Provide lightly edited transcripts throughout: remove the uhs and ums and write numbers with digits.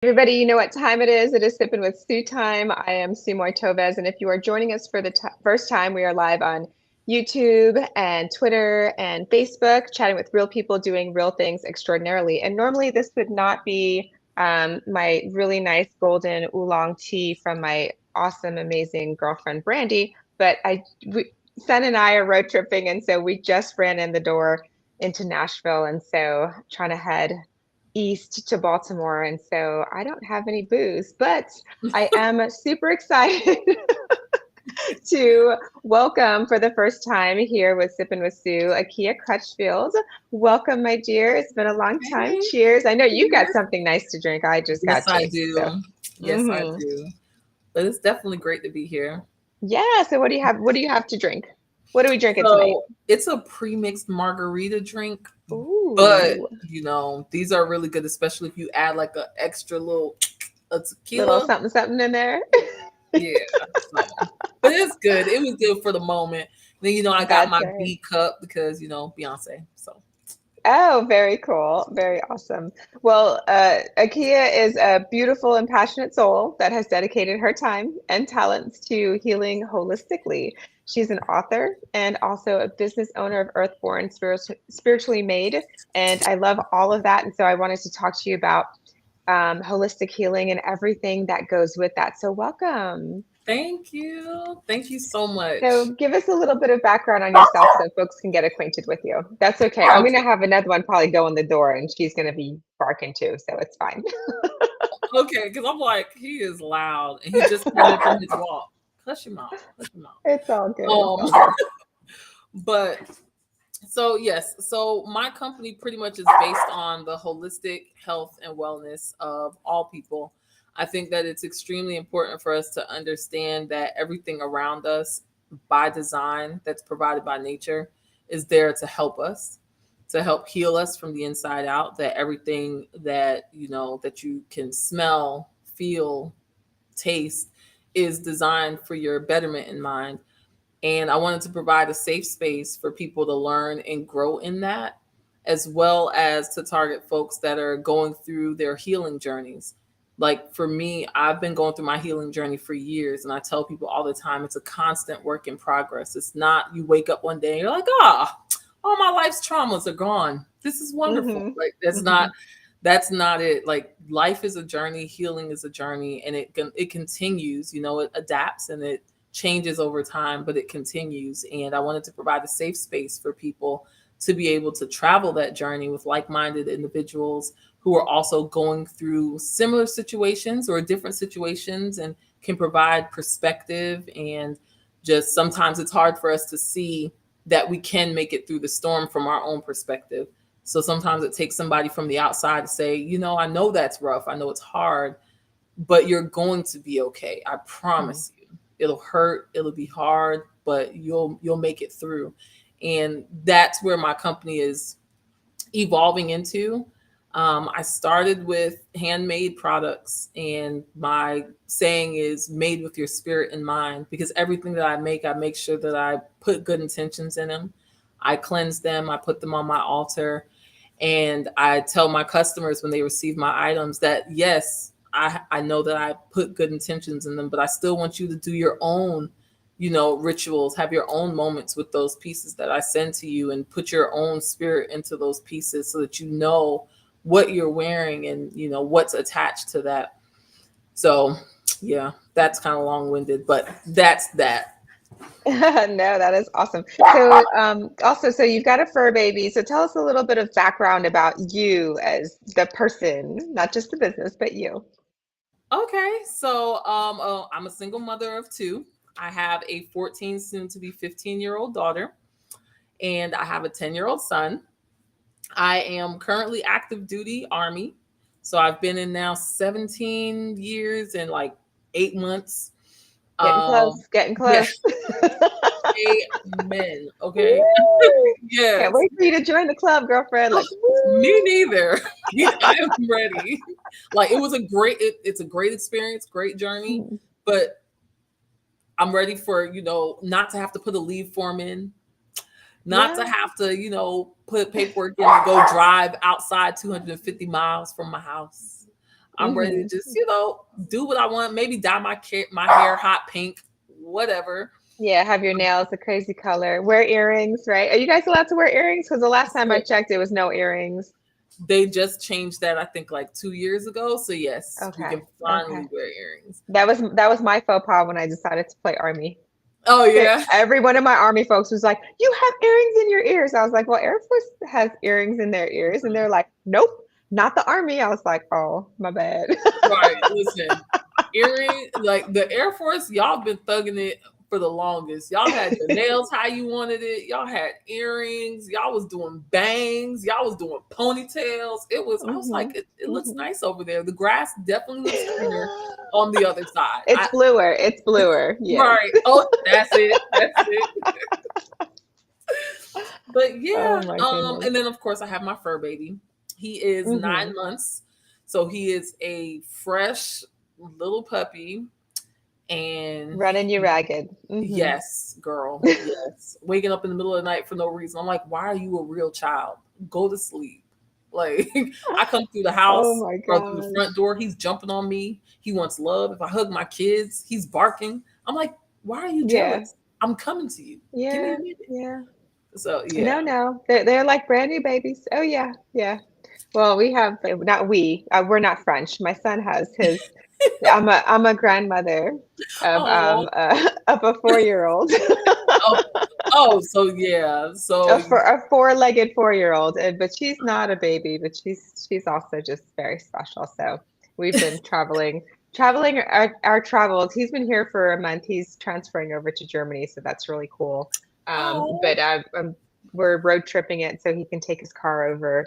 Everybody, you know what time it is. It is Sipping with Sue time. I am Szu-Moy, and if you are joining us for the first time, we are live on YouTube and Twitter and Facebook, chatting with real people doing real things extraordinarily. And normally this would not be my really nice golden oolong tea from my awesome, amazing girlfriend, Brandy, but Sen and I are road tripping, and so we just ran in the door into Nashville, and so trying to head east to Baltimore. And so I don't have any booze, but I am super excited to welcome for the first time here with Sippin' with Sue, Akia Crutchfield. Welcome, my dear. It's been a long time. Hey, Cheers. I know you've got something nice to drink. I just yes, got I drinks. So. do. Yes, I do. But it's definitely great to be here. Yeah. So what do you have? What do you have to drink? What are we drinking tonight? So it's a pre-mixed margarita drink, but Ooh. these are really good, especially if you add like an extra little a Little tequila. something in there. Yeah, so, but it's good. It was good for the moment. Then I got That's my right. B cup because Beyonce. So Oh, very cool. Very awesome. Well, Akia is a beautiful and passionate soul that has dedicated her time and talents to healing holistically. She's an author and also a business owner of Earthborn Spiritually Made. And I love all of that. And so I wanted to talk to you about holistic healing and everything that goes with that. So, welcome. thank you so much. So give us a little bit of background on yourself so folks can get acquainted with you. That's okay. I'm going to Okay, have another one probably go in the door and she's going to be barking too, so it's fine. okay, because I'm like he is loud and he just came in from his walk. Hush your mouth. Hush your mouth. It's all good. It's all Um, good. but so yes, so my company pretty much is based on the holistic health and wellness of all people. I think that it's extremely important for us to understand that everything around us by design that's provided by nature is there to help us, to help heal us from the inside out, that everything that that you can smell, feel, taste is designed for your betterment in mind. And I wanted to provide a safe space for people to learn and grow in that, as well as to target folks that are going through their healing journeys. Like for me, I've been going through my healing journey for years. And I tell people all the time, it's a constant work in progress. It's not you wake up one day and you're like, all my life's traumas are gone. This is wonderful. Mm-hmm. Like that's not it. Like life is a journey, healing is a journey, and it continues. It adapts and it changes over time, but it continues. And I wanted to provide a safe space for people to be able to travel that journey with like-minded individuals who are also going through similar situations or different situations, and can provide perspective. And just sometimes it's hard for us to see that we can make it through the storm from our own perspective. So sometimes it takes somebody from the outside to say, I know that's rough, I know it's hard, but you're going to be okay. I promise you. It'll hurt, it'll be hard, but you'll make it through. And that's where my company is evolving into. I started with handmade products, and my saying is made with your spirit in mind, because everything that I make sure that I put good intentions in them. I cleanse them, I put them on my altar, and I tell my customers when they receive my items that yes, I know that I put good intentions in them, but I still want you to do your own, rituals, have your own moments with those pieces that I send to you, and put your own spirit into those pieces so that you know what you're wearing and what's attached to that. So yeah, that's kind of long-winded, but that's that. No, that is awesome. So, also, so you've got a fur baby. So tell us a little bit of background about you as the person, not just the business, but you. Okay, so I'm a single mother of two. I have a 14, soon to be 15-year-old daughter, and I have a 10-year-old son. I am currently active duty Army. So I've been in now 17 years and like 8 months. Getting Um, close, getting yeah, close. amen. Okay. Woo! Can't Yes. wait for you to join the club, girlfriend. Like, Me woo! neither. I am ready. Like it's a great experience, great journey, but I'm ready for, not to have to put a leave form in, not to Yeah. have to, put paperwork in and go drive outside 250 miles from my house. I'm ready to Hmm. just, do what I want. Maybe dye my hair hot pink, whatever. Yeah, have your nails a crazy color. Wear earrings, right? Are you guys allowed to wear earrings? Because the last time I So checked, it was no earrings. they just changed that, I think, like 2 years ago. So yes, we can Okay. Okay. finally wear earrings. That was my faux pas when I decided to play army. Oh yeah. Every one of my army folks was like, "You have earrings in your ears." I was like, "Well, Air Force has earrings in their ears," and they're like, "Nope, not the army." I was like, "Oh, my bad." Right. Listen, earring, like the Air Force, y'all been thugging it for the longest. Y'all had your nails how you wanted it. Y'all had earrings. Y'all was doing bangs. Y'all was doing ponytails. I was like, Hmm. it looks Hmm. nice over there. The grass definitely looks greener on the other side. It's bluer. It's bluer. Yes. Right. Oh, that's it. That's it. But yeah, Oh my goodness. and then of course I have my fur baby. He is Hmm. 9 months, so he is a fresh little puppy, and Running you ragged. Hmm. yes, girl, yes, waking up in the middle of the night for no reason. I'm like, why are you a real child? Go to sleep. Like I come through the Oh house my or through the front gosh. door, he's jumping on me. He wants love. If I hug my kids, he's barking. I'm like, why are you Yeah. jealous? I'm coming to you. Give me Yeah. a minute. Yeah. So yeah. No, no. They're like brand new babies. Oh yeah. Yeah. Well, we have not we. We're not French. My son has his. I'm a grandmother of Oh, of a 4-year-old, oh, oh, so yeah, so a four-legged 4-year-old, and but she's not a baby, but she's also just very special. So we've been traveling our travels. He's been here for a month. He's transferring over to Germany, so that's really cool. oh, But we're road tripping it so he can take his car over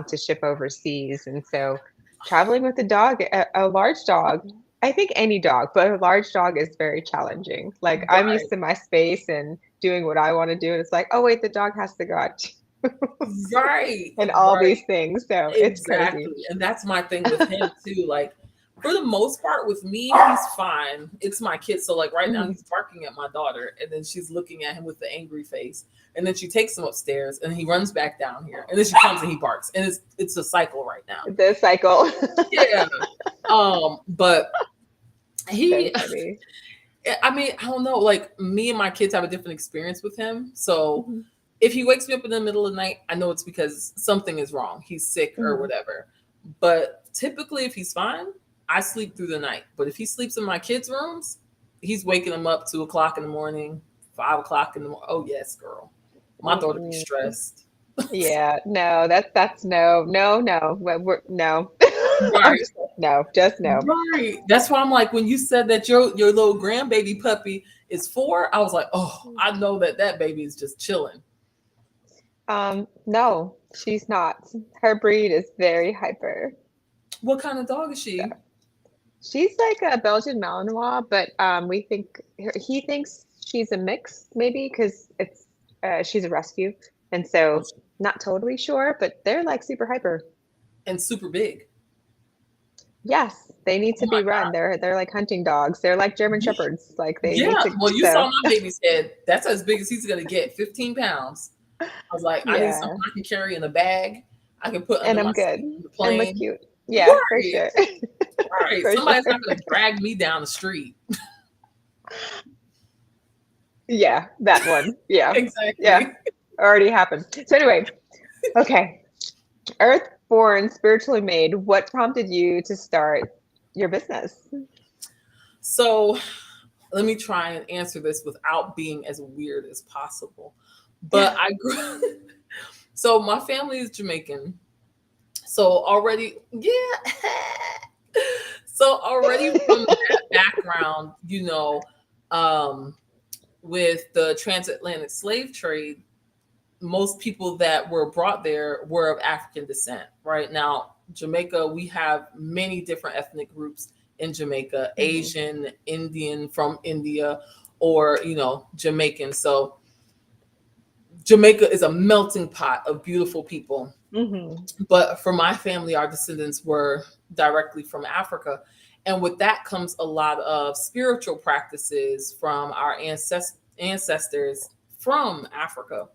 to ship overseas, and so traveling with a dog, a large dog. I think any dog, but a large dog is very challenging. Like I'm right, used to my space and doing what I want to do, and it's like, oh wait, the dog has to go out right, and all right, these things. So it's crazy. exactly. And that's my thing with him too. Like for the most part, with me, he's fine. It's my kid. So like right now, Hmm. he's barking at my daughter, and then she's looking at him with the angry face, and then she takes him upstairs, and he runs back down here, and then she comes and he barks, and it's a cycle right now. The cycle. Yeah. But So he funny. I mean, I don't know. Like me and my kids have a different experience with him. So Hmm. if he wakes me up in the middle of the night, I know it's because something is wrong. He's sick or Hmm. whatever. But typically, if he's fine, I sleep through the night. But if he sleeps in my kids' rooms, he's waking them up 2 o'clock in the morning, 5 o'clock in the morning. Oh yes, girl. My daughter be Mm-mm. stressed. Yeah, no, that's no, no, no. No. I'm Right. just like, no, just no. Right. That's why I'm like, when you said that your little grandbaby puppy is 4, I was like, oh, I know that baby is just chilling. No, she's not. Her breed is very hyper. What kind of dog is So she? she's like a Belgian Malinois, but we think he thinks she's a mix, maybe because it's she's a rescue, and Oh, so not totally sure, but they're like super hyper. and super big. Yes, they need Oh to my be run. They're like hunting dogs. They're like German God. Shepherds. Like they need Yeah. to. Well, you saw So my baby's head. That's as big as he's gonna get, 15 pounds. I was like, I need yeah, something I can carry in a bag. I can put under and my I'm good seat on the and look plane. cute. Yeah, for Right. sure, Right. for Somebody's sure. not gonna drag me down the street. Yeah, that one. Yeah, yeah, Exactly. already happened. So anyway, okay. Earth-born, spiritually made. What prompted you to start your business? So let me try and answer this without being as weird as possible. But I grew so my family is Jamaican. So already, yeah. So already from that background, um, with the transatlantic slave trade, most people that were brought there were of African descent. Right now, Jamaica, we have many different ethnic groups in Jamaica: Hmm. Asian, Indian from India, or Jamaican. So Jamaica is a melting pot of beautiful people. Hmm. But for my family, our descendants were directly from Africa. And with that comes a lot of spiritual practices from our ancestors from Africa.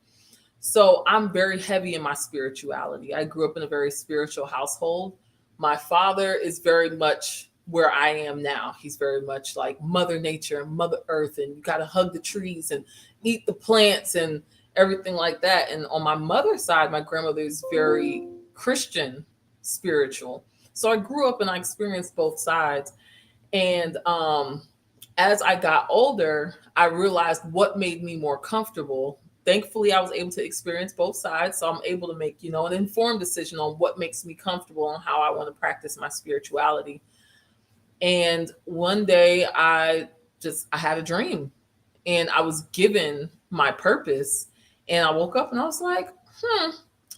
So I'm very heavy in my spirituality. I grew up in a very spiritual household. My father is very much where I am now. He's very much like Mother Nature and Mother Earth, and you got to hug the trees and eat the plants and everything like that. And on my mother's side, my grandmother is very Christian, spiritual. So I grew up and I experienced both sides. And as I got older, I realized what made me more comfortable. Thankfully, I was able to experience both sides. So I'm able to make, an informed decision on what makes me comfortable and how I want to practice my spirituality. And one day I had a dream and I was given my purpose. And I woke up and I was like,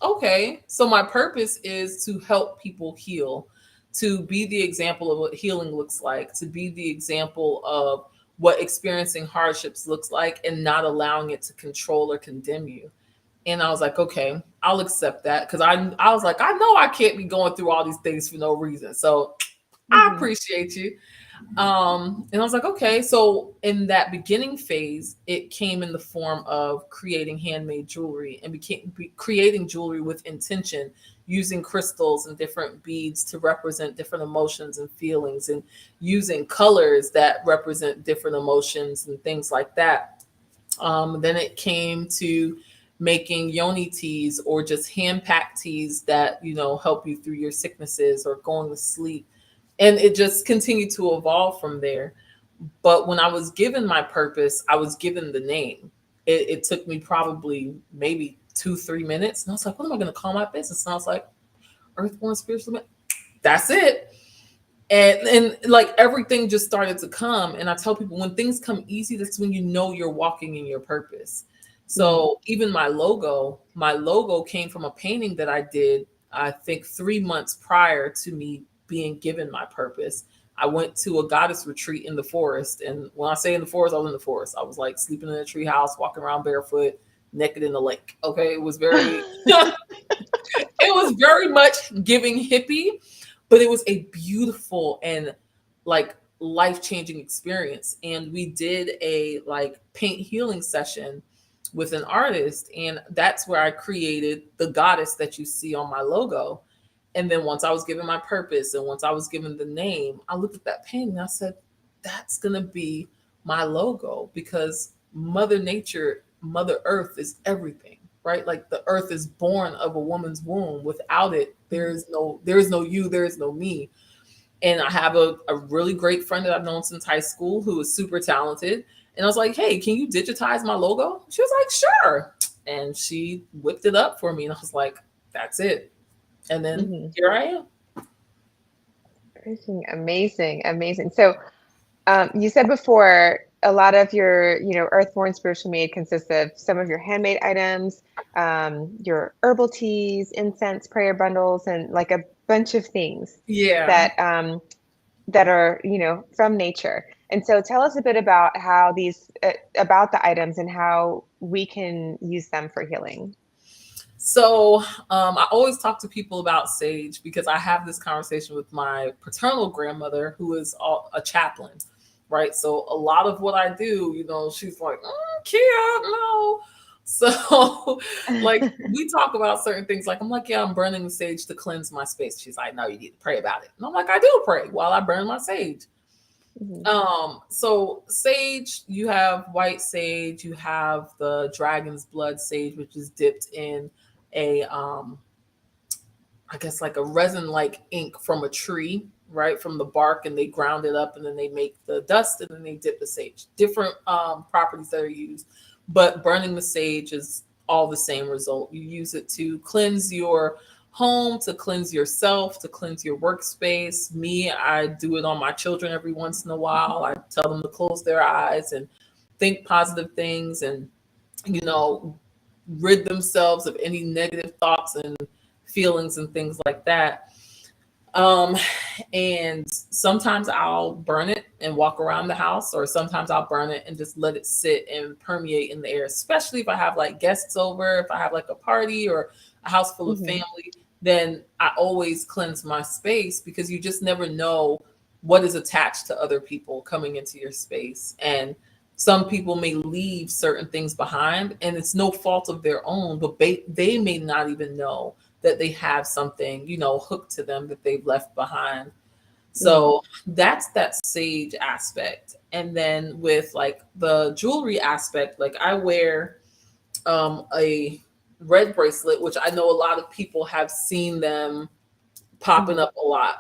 okay. So my purpose is to help people heal, to be the example of what healing looks like, to be the example of what experiencing hardships looks like and not allowing it to control or condemn you. And I was like, okay, I'll accept that because I was like, I know I can't be going through all these things for no reason. So I Mm-hmm. appreciate you. And I was like, okay. So in that beginning phase, it came in the form of creating handmade jewelry and creating jewelry with intention, using crystals and different beads to represent different emotions and feelings, and using colors that represent different emotions and things like that. Then it came to making yoni teas or just hand packed teas that, help you through your sicknesses or going to sleep. And it just continued to evolve from there. But when I was given my purpose, I was given the name. It took me probably maybe 2-3 minutes. And I was like, what am I going to call my business? And I was like, Earthborn Spiritual. That's it. And like everything just started to come. And I tell people when things come easy, that's when you know you're walking in your purpose. Mm-hmm. So even my logo came from a painting that I did, I think 3 months prior to me being given my purpose. I went to a goddess retreat in the forest. And when I say in the forest, I was in the forest. I was like sleeping in a tree house, walking around barefoot, naked in the lake. Okay. It was very it was very much giving hippie, but it was a beautiful and like life-changing experience. And we did a like paint healing session with an artist, and that's where I created the goddess that you see on my logo. And then once I was given my purpose and once I was given the name, I looked at that painting and I said, that's going to be my logo because Mother Nature, Mother Earth is everything, right? Like the earth is born of a woman's womb. Without it, there is no you, there is no me. And I have a really great friend that I've known since high school who is super talented. And I was like, hey, can you digitize my logo? She was like, sure. And she whipped it up for me. And I was like, that's it. And then Mm-hmm. here I am. Amazing, amazing, amazing. So, you said before a lot of your, Earthborn Spiritual Made consists of some of your handmade items, your herbal teas, incense, prayer bundles, and like a bunch of things Yeah. that that are, from nature. And so, tell us a bit about how about the items and how we can use them for healing. So I always talk to people about sage because I have this conversation with my paternal grandmother, who is a chaplain, right? So a lot of what I do, she's like, Kia, no. So, like, we talk about certain things. Like, I'm like, yeah, I'm burning the sage to cleanse my space. She's like, no, you need to pray about it. And I'm like, I do pray while I burn my sage. Mhm. So sage, you have white sage, you have the dragon's blood sage, which is dipped in a I guess like a resin like ink from a tree, right? From the bark, and they ground it up and then they make the dust and then they dip the sage. Different properties that are used, but burning the sage is all the same result. You use it to cleanse your home, to cleanse yourself, to cleanse your workspace. Me, I do it on my children every once in a while. I tell them to close their eyes and think positive things and, you know, rid themselves of any negative thoughts and feelings and things like that. Um, and sometimes I'll burn it and walk around the house, or sometimes I'll burn it and just let it sit and permeate in the air, especially if I have like guests over, if I have like a party or a house full of Mhm. family, then I always cleanse my space because you just never know what is attached to other people coming into your space. And some people may leave certain things behind and it's no fault of their own, but they may not even know that they have something, hooked to them that they've left behind. Mm-hmm. So that's that sage aspect. And then with like the jewelry aspect, like I wear a red bracelet, which I know a lot of people have seen them popping Mm-hmm. up a lot.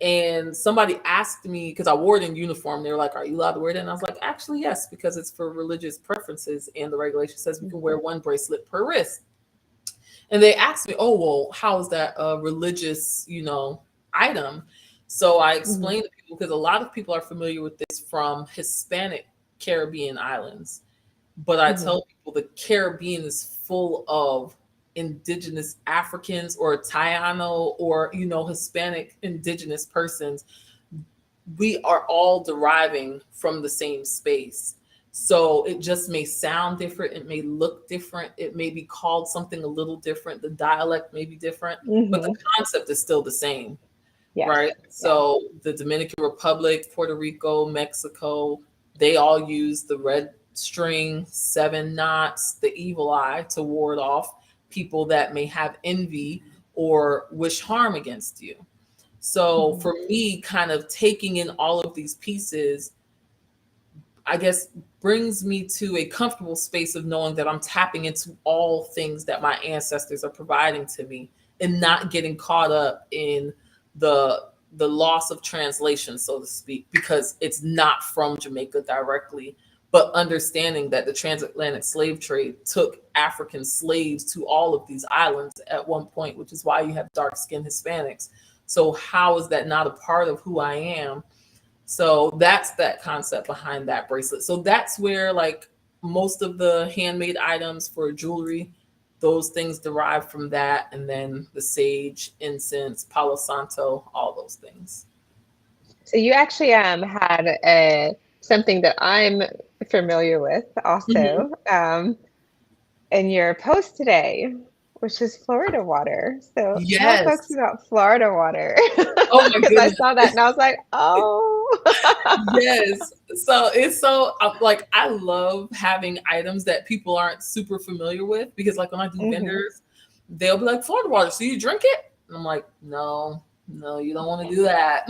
And somebody asked me, because I wore it in uniform, they were like, "Are you allowed to wear it?" And I was like, "Actually, yes, because it's for religious preferences, and the regulation says we can wear one bracelet per wrist." And they asked me, "Oh, well, how is that a religious, item?" So I Mm-hmm. explained to people, because a lot of people are familiar with this from Hispanic Caribbean islands. But I Mm-hmm. tell people the Caribbean is full of indigenous Africans or Taino or, Hispanic indigenous persons. We are all deriving from the same space. So it just may sound different. It may look different. It may be called something a little different. The dialect may be different, but the Mm-hmm. concept is still the same, Yes. right? Yeah. So the Dominican Republic, Puerto Rico, Mexico, they all use the red string, 7 knots, the evil eye to ward off people that may have envy or wish harm against you. So Mm-hmm. for me, kind of taking in all of these pieces, I guess, brings me to a comfortable space of knowing that I'm tapping into all things that my ancestors are providing to me, and not getting caught up in the loss of translation, so to speak, because it's not from Jamaica directly, but understanding that the transatlantic slave trade took African slaves to all of these islands at one point, which is why you have dark skinned Hispanics. So how is that not a part of who I am? So that's that concept behind that bracelet. So that's where like most of the handmade items for jewelry, those things derive from that. And then the sage, incense, Palo Santo, all those things. So you actually had something that I'm familiar with Mhm. also in your post today, which is Florida water. So tell folks Yes. about Florida water Oh my because I goodness. saw that and I was like, oh. Yes. So it's so like I love having items that people aren't super familiar with, because like when I do Hmm. vendors, they'll be like, "Florida water, so you drink it?" And I'm like, "No, no, you don't want to do that."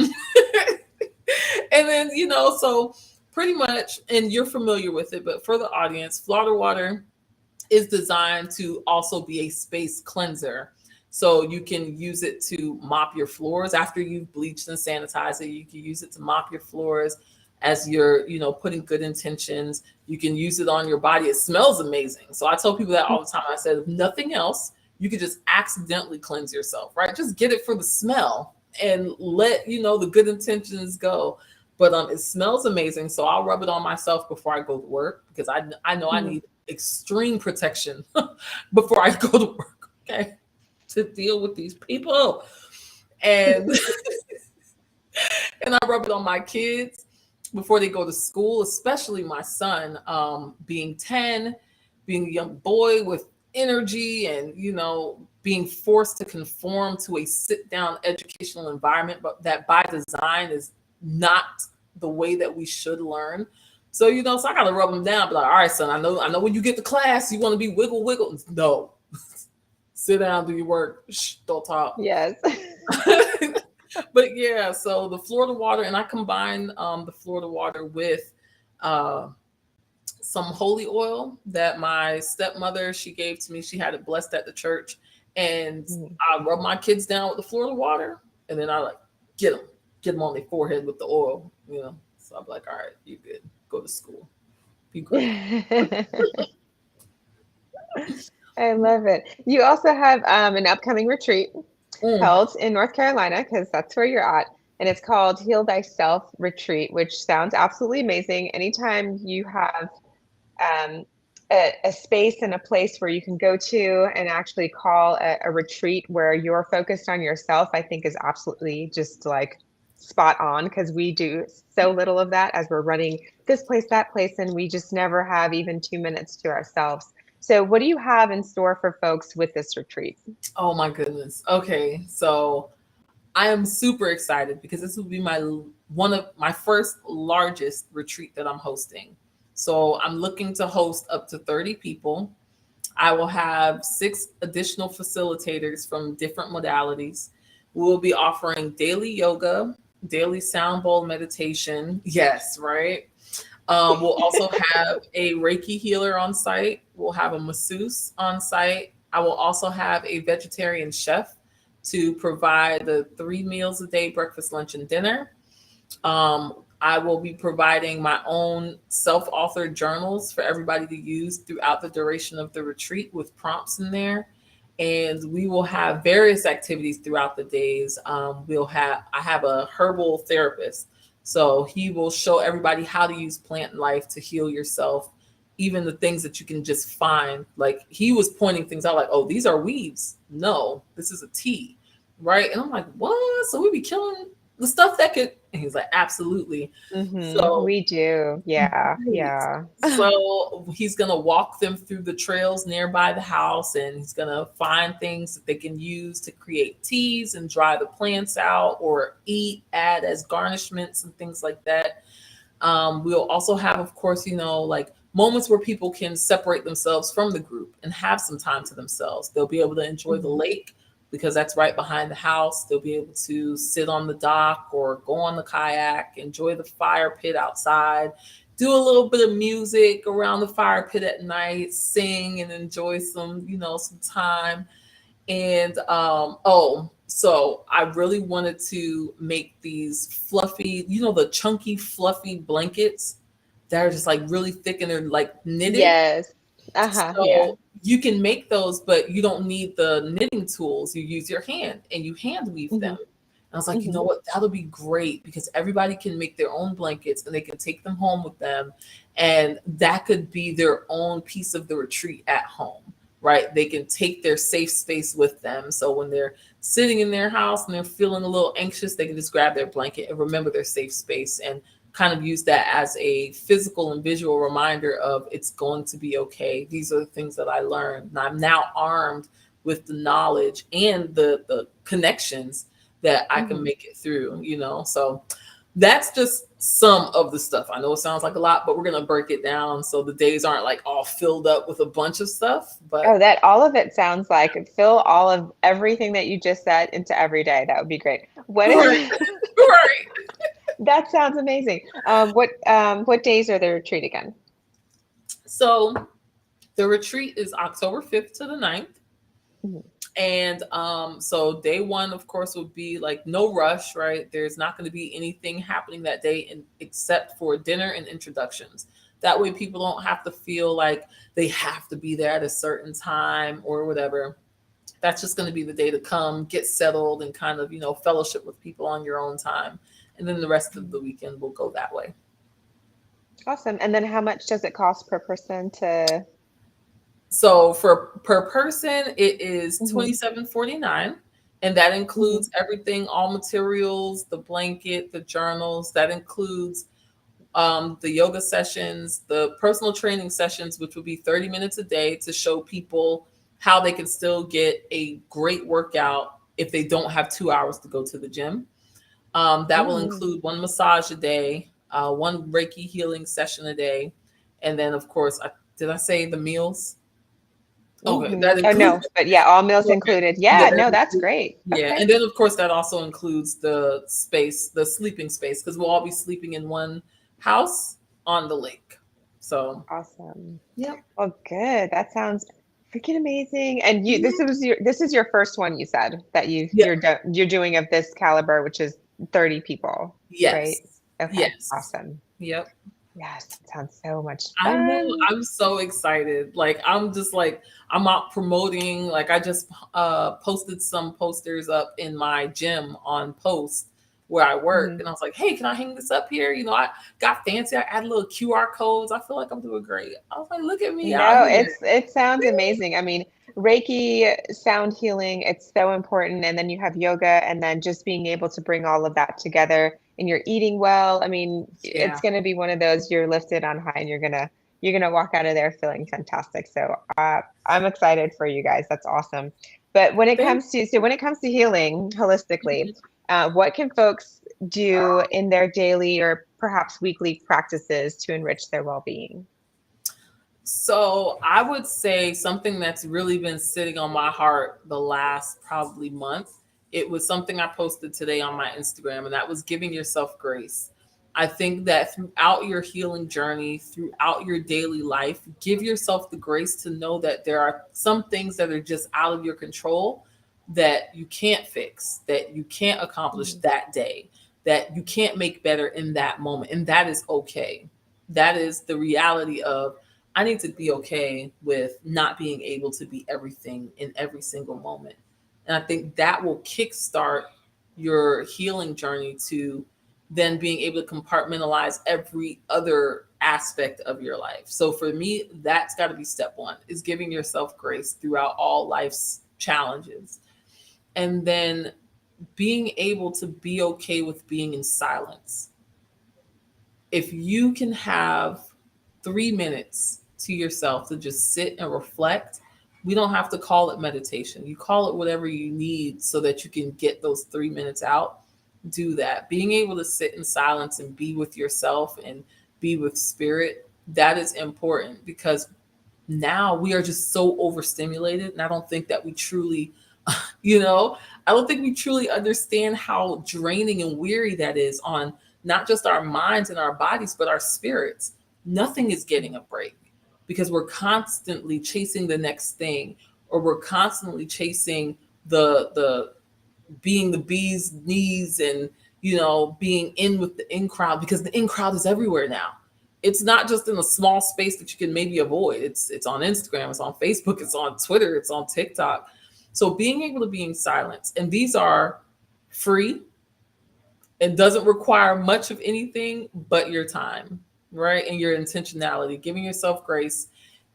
And then, so pretty much, and you're familiar with it, but for the audience, Florida water is designed to also be a space cleanser. So you can use it to mop your floors after you've bleached and sanitized it. You can use it to mop your floors as you're, putting good intentions. You can use it on your body. It smells amazing. So I tell people that all the time. I said, if nothing else, you could just accidentally cleanse yourself, right? Just get it for the smell and let, the good intentions go. But it smells amazing. So I'll rub it on myself before I go to work, because I know I Hmm. need extreme protection before I go to work, okay, to deal with these people. And and I rub it on my kids before they go to school, especially my son, being 10, being a young boy with energy, and being forced to conform to a sit down educational environment, but that by design is not the way that we should learn. So so I gotta rub them down, be like, "All right, son, I know when you get to class you want to be wiggle wiggle." No, sit down, do your work. Shh, don't talk. Yes. But yeah, so the Florida water, and I combine the Florida water with uh, some holy oil that my stepmother, she gave to me. She had it blessed at the church, and Mhm. I rub my kids down with the Florida water, and then I like get them on their forehead with the oil. So I'm like, all right, you good, go to school, be great. I love it. You also have an upcoming retreat Mm, held in North Carolina because that's where you're at. And it's called Heal Thyself Retreat, which sounds absolutely amazing. Anytime you have um, a space and a place where you can go to and actually call a retreat where you're focused on yourself, I think is absolutely just like spot on because we do so little of that as we're running this place, that place, and we just never have even 2 minutes to ourselves. So, what do you have in store for folks with this retreat? oh my goodness. Okay, so I am super excited because this will be my one of my first largest retreat that I'm hosting. So I'm looking to host up to 30 people. I will have 6 additional facilitators from different modalities. We will be offering daily yoga, daily sound bowl meditation. Yes, right. We'll also have a Reiki healer on site. We'll have a masseuse on site. I will also have a vegetarian chef to provide the 3 meals a day, breakfast, lunch, and dinner. I will be providing my own self authored journals for everybody to use throughout the duration of the retreat with prompts in there. And we will have various activities throughout the days. I have a herbal therapist. So he will show everybody how to use plant life to heal yourself, even the things that you can just find. Like he was pointing things out like, oh, these are weeds. No, this is a tea. Right. And I'm like, what? So we be killing the stuff that could, and he's like, absolutely. So We do. Yeah. right. Yeah. So he's gonna walk them through the trails nearby the house, and he's gonna find things that they can use to create teas and dry the plants out or eat, add as garnishments and things like that. We'll also have, of course, like moments where people can separate themselves from the group and have some time to themselves. They'll be able to enjoy the Mhm. lake because that's right behind the house. They'll be able to sit on the dock or go on the kayak, enjoy the fire pit outside, do a little bit of music around the fire pit at night, sing and enjoy some time. And so I really wanted to make these fluffy, the chunky, fluffy blankets that are just like really thick and they're like knitted. Yes. Uh-huh. Yeah. So you can make those, but you don't need the knitting tools. You use your hand and you hand weave them. Hmm. And I was like, you know Hmm. what? That'll be great because everybody can make their own blankets and they can take them home with them. And that could be their own piece of the retreat at home, right? They can take their safe space with them. So when they're sitting in their house and they're feeling a little anxious, they can just grab their blanket and remember their safe space and kind of use that as a physical and visual reminder of it's going to be okay. These are the things that I learned. And I'm now armed with the knowledge and the connections that I can Hmm. make it through. So that's just some of the stuff. I know it sounds like a lot, but we're going to break it down so the days aren't like all filled up with a bunch of stuff. Oh, But that all of it sounds like fill all of everything that you just said into every day. That would be great. What right, is right. that sounds amazing. What days are the retreat again? So the retreat is October 5th to the 9th. Mhm. And so day one, of course, would be like no rush, right? There's not going to be anything happening that day except for dinner and introductions. That way, people don't have to feel like they have to be there at a certain time or whatever. That's just going to be the day to come, get settled, and kind of, fellowship with people on your own time. And then the rest of the weekend will go that way. Awesome. And then how much does it cost per person to? So for per person, it is Mhm. $27.49, and that Mhm. includes everything, all materials, the blanket, the journals. That includes the yoga sessions, the personal training sessions, which will be 30 minutes a day to show people how they can still get a great workout if they don't have 2 hours to go to the gym. That will Mhm. include one massage a day, one Reiki healing session a day, and then of course, did I say the meals? Okay, Mhm. that Oh, includes. no, but yeah, all meals Okay. included. Yeah, Yeah, no, that's great. yeah, Okay. and then of course that also includes the space, the sleeping space, because we'll all be sleeping in one house on the lake. So, Awesome. yep, Well, good. That sounds freaking amazing. And yeah, this is your first one you said that yeah, you're doing of this caliber, which is 30 people, right? yes, Okay. yes, Awesome. yep. Yes, that sounds so much I know. fun. I'm so excited. Like I'm just like I'm out promoting. Like I just posted some posters up in my gym on Post where I work, Mhm. and I was like, "Hey, can I hang this up here?" I got fancy. I added little QR codes. I feel like I'm doing great. I was like, "Look at me out No, here." it sounds amazing. I mean, Reiki, sound healing, it's so important. And then you have yoga, and then just being able to bring all of that together and you're eating well. I mean, it's Yeah. gonna be one of those you're lifted on high and you're gonna walk out of there feeling fantastic. So I'm excited for you guys. That's awesome. But Thank when it comes to healing holistically, you. what can folks do in their daily or perhaps weekly practices to enrich their well-being? So I would say something that's really been sitting on my heart the last probably month. It was something I posted today on my Instagram, and that was giving yourself grace. I think that throughout your healing journey, throughout your daily life, give yourself the grace to know that there are some things that are just out of your control, that you can't fix, that you can't accomplish Mhm. that day, that you can't make better in that moment. And that is okay. That is the reality of I need to be okay with not being able to be everything in every single moment. And I think that will kickstart your healing journey to then being able to compartmentalize every other aspect of your life. So for me, that's got to be step one, is giving yourself grace throughout all life's challenges. And then being able to be okay with being in silence. If you can have 3 minutes to yourself to just sit and reflect, we don't have to call it meditation. You call it whatever you need so that you can get those 3 minutes out. Do that. Being able to sit in silence and be with yourself and be with spirit, that is important because now we are just so overstimulated. And I don't think that we truly, you know, I don't think we truly understand how draining and weary that is on not just our minds and our bodies, but our spirits. Nothing is getting a break because we're constantly chasing the next thing, or we're constantly chasing the being the bee's knees, and being in with the in crowd, because the in crowd is everywhere now. It's not just in a small space that you can maybe avoid. It's on Instagram, it's on Facebook, it's on Twitter, it's on TikTok. So being able to be in silence, and these are free, it doesn't require much of anything but your time, right? And your intentionality, giving yourself grace,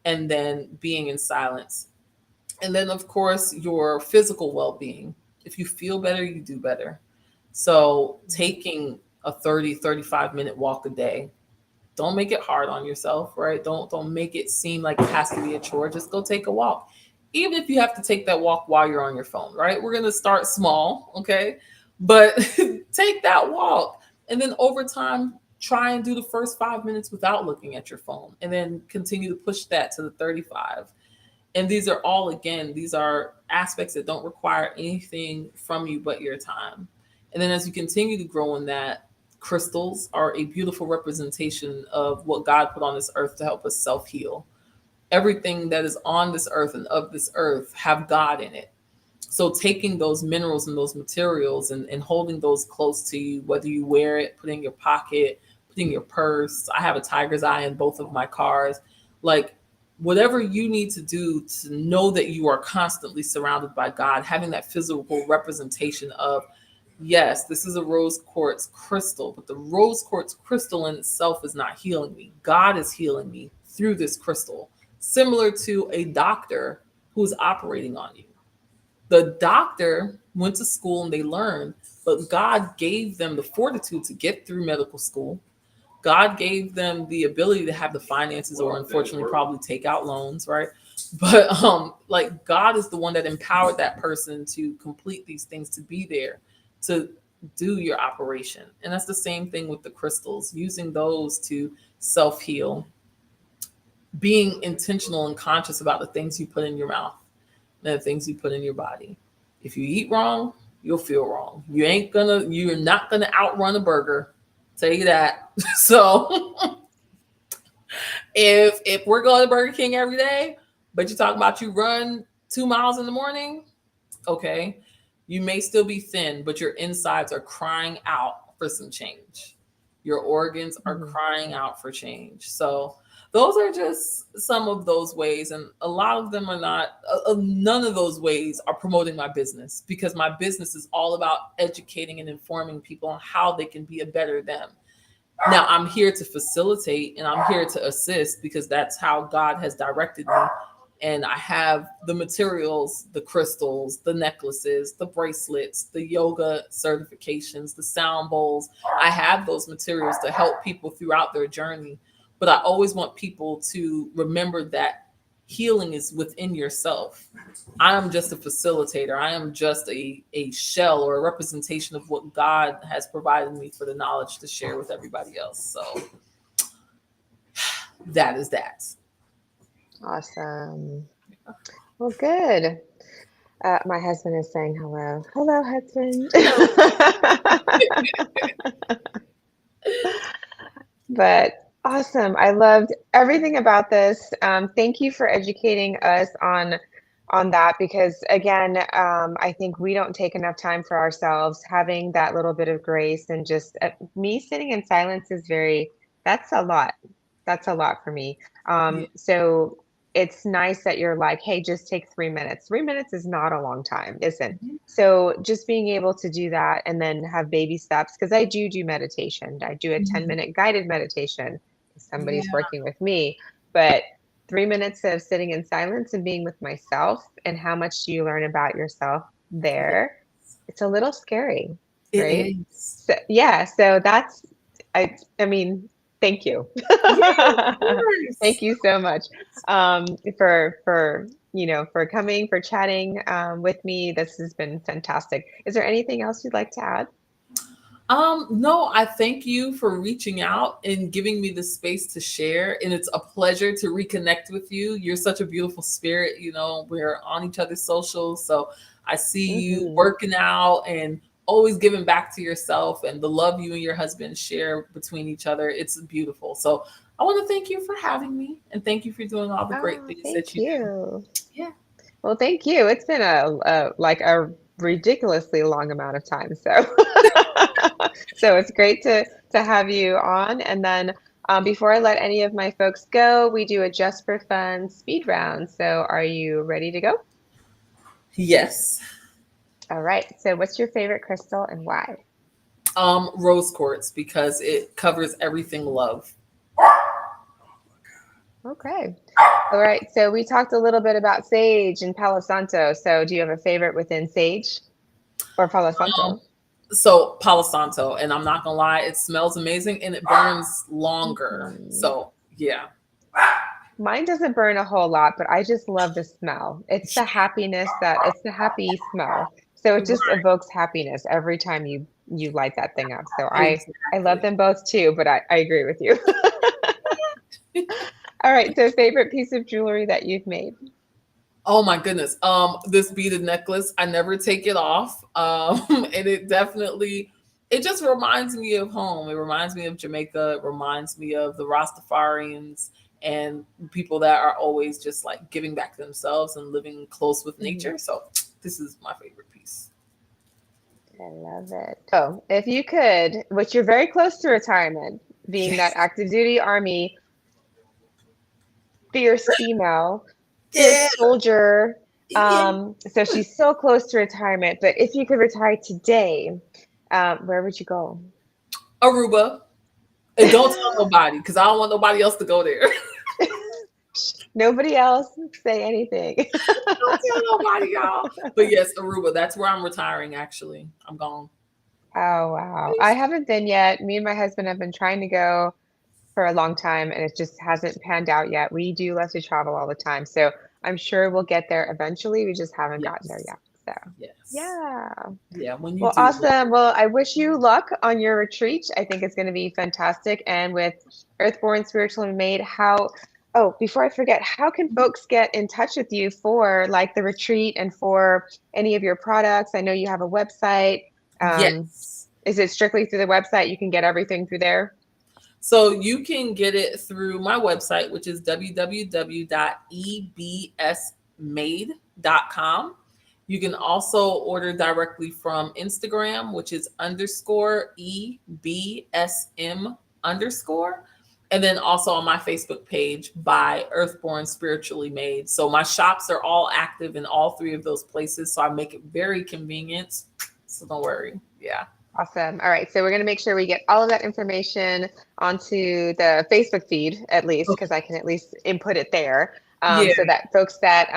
and then being in silence. And then, of course, your physical well being. If you feel better, you do better. So, taking a 35-minute walk a day, don't make it hard on yourself, right? Don't make it seem like it has to be a chore. Just go take a walk. Even if you have to take that walk while you're on your phone, right? We're going to start small, okay? But take that walk, and then over time try and do the first 5 minutes without looking at your phone, and then continue to push that to the 35. And these are all, again, these are aspects that don't require anything from you but your time. And then as you continue to grow in that, crystals are a beautiful representation of what God put on this earth to help us self heal. Everything that is on this earth and of this earth have God in it. So taking those minerals and those materials, and holding those close to you, whether you wear it, put it in your pocket, put it in your purse. I have a tiger's eye in both of my cars. Like, whatever you need to do to know that you are constantly surrounded by God, having that physical representation of, yes, this is a rose quartz crystal, but the rose quartz crystal in itself is not healing me. God is healing me through this crystal, similar to a doctor who is operating on you. The doctor went to school and they learned, but God gave them the fortitude to get through medical school. God gave them the ability to have the finances, or unfortunately probably take out loans, right? But like, God is the one that empowered that person to complete these things, to be there, to do your operation. And that's the same thing with the crystals, using those to self heal, being intentional and conscious about the things you put in your mouth and the things you put in your body. If you eat wrong, you'll feel wrong. You're not gonna outrun a burger. Tell you that. So if we're going to Burger King every day, but you talk about you run 2 miles in the morning, okay, you may still be thin, but your insides are crying out for some change. Your organs are Mhm. crying out for change. So those are just some of those ways, and a lot of them are not. None of those ways are promoting my business, because my business is all about educating and informing people on how they can be a better them. Now I'm here to facilitate and I'm here to assist, because that's how God has directed me. And I have the materials, the crystals, the necklaces, the bracelets, the yoga certifications, the sound bowls. I have those materials to help people throughout their journey. But I always want people to remember that healing is within yourself. I am just a facilitator. I am just a shell or a representation of what God has provided me for the knowledge to share with everybody else. So that is that. Awesome. Well, good. My husband is saying hello. Hello, husband. But awesome. I loved everything about this. Thank you for educating us on that because again, I think we don't take enough time for ourselves. Having that little bit of grace and just me sitting in silence is that's a lot. That's a lot for me. Yeah. So it's nice that you're like, hey, just take 3 minutes. 3 minutes is not a long time, isn't? Mhm. So just being able to do that and then have baby steps, because I do meditation. I do a 10-minute guided meditation if somebody's Yeah. working with me. But 3 minutes of sitting in silence and being with myself and how much do you learn about yourself Yeah. there? It's a little scary, It right? is. So yeah, so that's I mean, thank you. Yeah, of course. Thank you so much for for coming, for chatting with me. This has been fantastic. Is there anything else you'd like to add? No, I thank you for reaching out and giving me the space to share. And it's a pleasure to reconnect with you. You're such a beautiful spirit. We're on each other's socials. So I see you Hmm. working out and always giving back to yourself and the love you and your husband share between each other. It's beautiful. So I want to thank you for having me and thank you for doing all the great Oh, things that thank you do. you. Yeah. Well, thank you. It's been a ridiculously long amount of time. So so it's great to have you on. And then before I let any of my folks go, we do a just for fun speed round. So are you ready to go? Yes. All right. So what's your favorite crystal and why? Rose quartz because it covers everything love. Okay. All right. So we talked a little bit about sage and Palo Santo. So do you have a favorite within sage or Palo Um, Santo? so Palo Santo, and I'm not gonna lie, it smells amazing and it burns longer. Mhm. So yeah, Mine doesn't burn a whole lot, but I just love the smell. It's the happy smell. So it just right, evokes happiness every time you light that thing up. So I love exactly. them both too, but I agree with you. All right, so favorite piece of jewelry that you've made. Oh my goodness. This beaded necklace, I never take it off. And it just reminds me of home. It reminds me of Jamaica. It reminds me of the Rastafarians and people that are always just like giving back to themselves and living close with Mhm. nature. So this is my favorite piece. I love it. Oh, if you could, which you're very close to retirement, being that Yes. active duty army, fierce female, Yeah. fierce soldier. Yeah. So she's so close to retirement. But if you could retire today, where would you go? Aruba. And don't tell nobody because I don't want nobody else to go there. Nobody else say anything. Don't tell nobody, y'all. But yes, Aruba. That's where I'm retiring. Actually, I'm gone. Oh, wow. I haven't been yet. Me and my husband have been trying to go for a long time, and it just hasn't panned out yet. We do love to travel all the time, so I'm sure we'll get there eventually. We just haven't gotten there Yes. yet. So, Yes. yeah. Yeah. When you Well, do, awesome. Well, I wish you luck on your retreat. I think it's going to be fantastic. And with Earthborn Spiritually Made, before I forget, how can folks get in touch with you for like the retreat and for any of your products? I know you have a website. Um, yes. is it strictly through the website? You can get everything through there? So you can get it through my website, which is www.ebsmade.com. You can also order directly from Instagram, which is underscore EBSM underscore. And then also on my Facebook page by Earthborn Spiritually Made. So my shops are all active in all three of those places. So I make it very convenient. So don't worry. Yeah. Awesome. All right. So we're going to make sure we get all of that information onto the Facebook feed, at least, Okay. because I can at least input it there. Yeah. So that folks that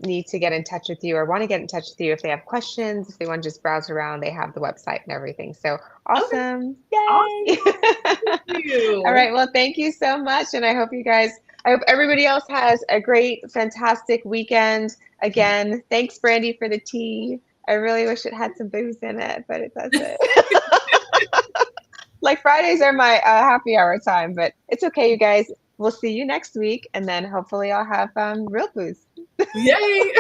need to get in touch with you or want to get in touch with you, if they have questions, if they want to just browse around, they have the website and everything. So Okay. awesome. Yay. Awesome. Thank All you. right. Well, thank you so much. And I hope everybody else has a great, fantastic weekend. Again, thanks, Brandy, for the tea. I really wish it had some booze in it, but it doesn't. Like Fridays are my happy hour time, but it's okay, you guys. we'll see you next week, and then hopefully I'll have real booze. Yay!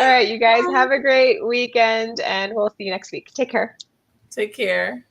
All right, you guys have a great weekend, and we'll see you next week. Take care. Take care.